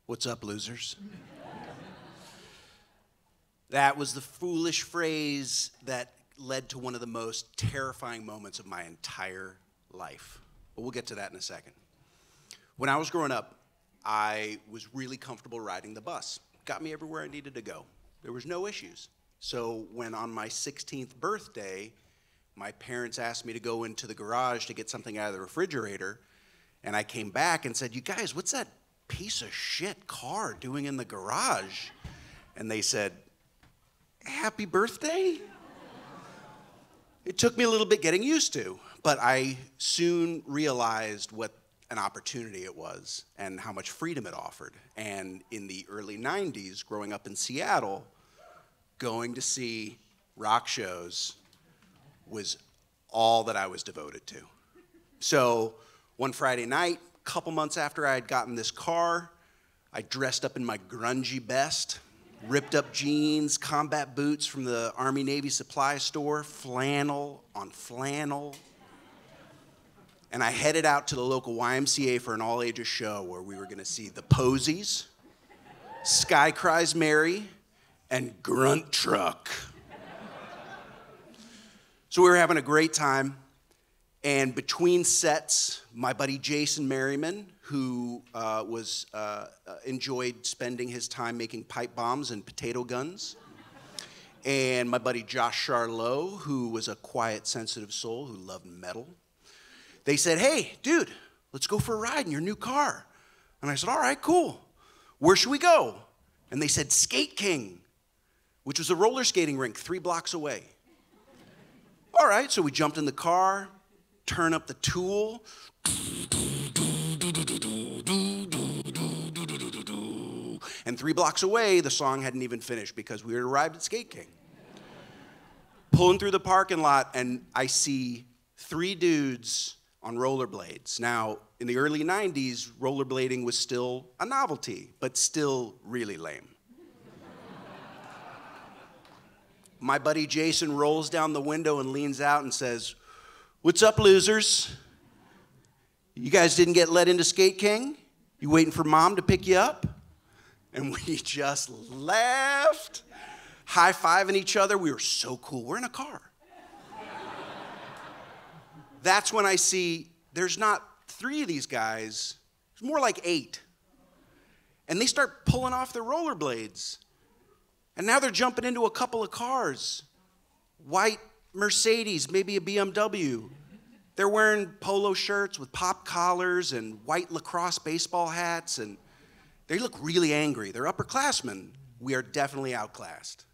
What's up, losers? That was the foolish phrase that led to one of the most terrifying moments of my entire life. But we'll get to that in a second. When I was growing up, I was really comfortable riding the bus. Got me everywhere I needed to go. There was no issues. So when on my 16th birthday, my parents asked me to go into the garage to get something out of the refrigerator, and I came back and said, "You guys, what's that piece of shit car doing in the garage?" And they said, "Happy birthday?" It took me a little bit getting used to, but I soon realized what an opportunity it was and how much freedom it offered. And in the early 90s, growing up in Seattle, going to see rock shows was all that I was devoted to. So one Friday night, a couple months after I had gotten this car, I dressed up in my grungy best, ripped up jeans, combat boots from the Army Navy supply store, flannel on flannel. And I headed out to the local YMCA for an all-ages show where we were gonna see the Posies, Sky Cries Mary, and Grunt Truck. So we were having a great time. And between sets, my buddy Jason Merriman, who enjoyed spending his time making pipe bombs and potato guns, and my buddy Josh Charlot, who was a quiet, sensitive soul who loved metal, they said, "Hey, dude, let's go for a ride in your new car." And I said, "All right, cool. Where should we go?" And they said, "Skate King," which was a roller skating rink 3 blocks away. All right, so we jumped in the car, turn up the Tool. And 3 blocks away, the song hadn't even finished because we had arrived at Skate King. Pulling through the parking lot, and I see 3 dudes on rollerblades. Now, in the early 90s, rollerblading was still a novelty, but still really lame. My buddy Jason rolls down the window and leans out and says, "What's up, losers? You guys didn't get let into Skate King? You waiting for mom to pick you up?" And we just laughed, high-fiving each other. We were so cool. We're in a car. That's when I see there's not 3 of these guys, it's more like 8. And they start pulling off their rollerblades. And now they're jumping into a couple of cars. White Mercedes, maybe a BMW. They're wearing polo shirts with pop collars and white lacrosse baseball hats, and they look really angry. They're upperclassmen. We are definitely outclassed.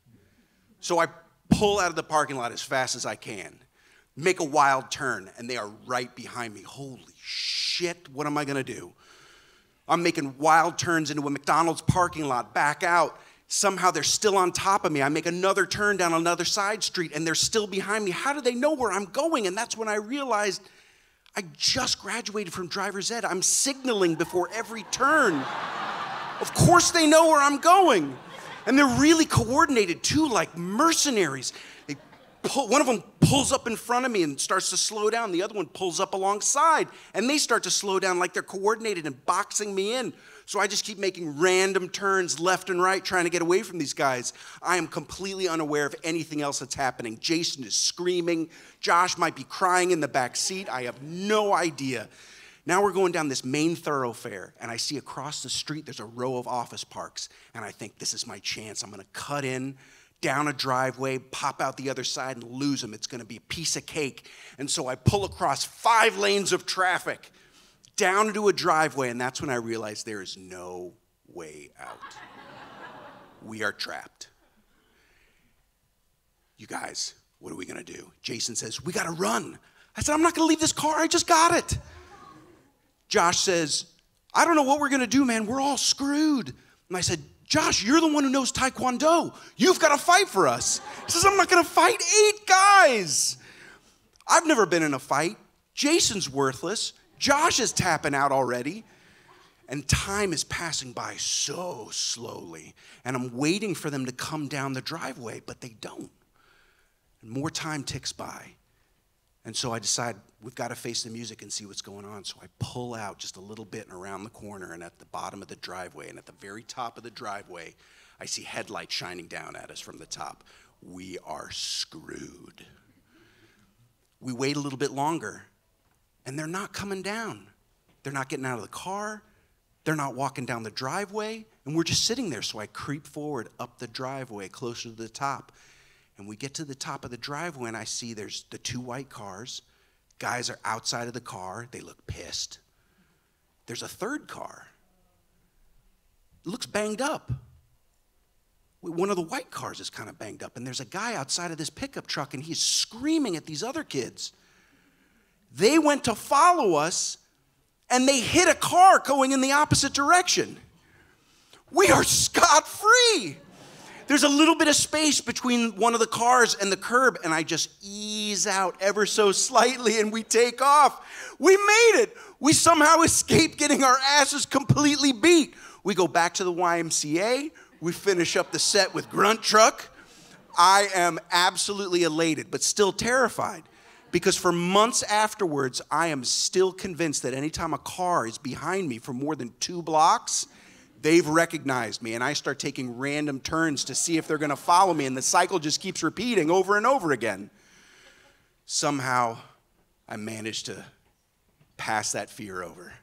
So I pull out of the parking lot as fast as I can, make a wild turn, and they are right behind me. Holy shit, what am I gonna do? I'm making wild turns into a McDonald's parking lot, back out. Somehow they're still on top of me. I make another turn down another side street and they're still behind me. How do they know where I'm going? And that's when I realized I just graduated from driver's ed. I'm signaling before every turn. Of course they know where I'm going. And they're really coordinated too, like mercenaries. One of them pulls up in front of me and starts to slow down. The other one pulls up alongside and they start to slow down like they're coordinated and boxing me in. So I just keep making random turns left and right trying to get away from these guys. I am completely unaware of anything else that's happening. Jason is screaming. Josh might be crying in the back seat. I have no idea. Now we're going down this main thoroughfare, and I see across the street there's a row of office parks, and I think this is my chance. I'm gonna cut in, down a driveway, pop out the other side, and lose them. It's gonna be a piece of cake. And so I pull across 5 lanes of traffic, down into a driveway, and that's when I realized there is no way out. We are trapped. You guys, what are we gonna do? Jason says, "We gotta run." I said, "I'm not gonna leave this car, I just got it." Josh says, "I don't know what we're gonna do, man, we're all screwed." And I said, "Josh, you're the one who knows Taekwondo. You've gotta fight for us." He says, "I'm not gonna fight 8 guys. I've never been in a fight. Jason's worthless. Josh is tapping out already." And time is passing by so slowly. And I'm waiting for them to come down the driveway, but they don't. And more time ticks by. And so I decide we've got to face the music and see what's going on. So I pull out just a little bit and around the corner, and at the bottom of the driveway and at the very top of the driveway, I see headlights shining down at us from the top. We are screwed. We wait a little bit longer, and they're not coming down. They're not getting out of the car. They're not walking down the driveway, and we're just sitting there. So I creep forward up the driveway closer to the top. And we get to the top of the driveway, and I see there's the 2 white cars. Guys are outside of the car. They look pissed. There's a 3rd car. It looks banged up. One of the white cars is kind of banged up, and there's a guy outside of this pickup truck, and he's screaming at these other kids. They went to follow us, and they hit a car going in the opposite direction. We are scot-free. There's a little bit of space between one of the cars and the curb, and I just ease out ever so slightly, and we take off. We made it. We somehow escaped getting our asses completely beat. We go back to the YMCA. We finish up the set with Grunt Truck. I am absolutely elated, but still terrified, because for months afterwards, I am still convinced that anytime a car is behind me for more than 2 blocks, they've recognized me, and I start taking random turns to see if they're going to follow me, and the cycle just keeps repeating over and over again. Somehow, I managed to pass that fear over.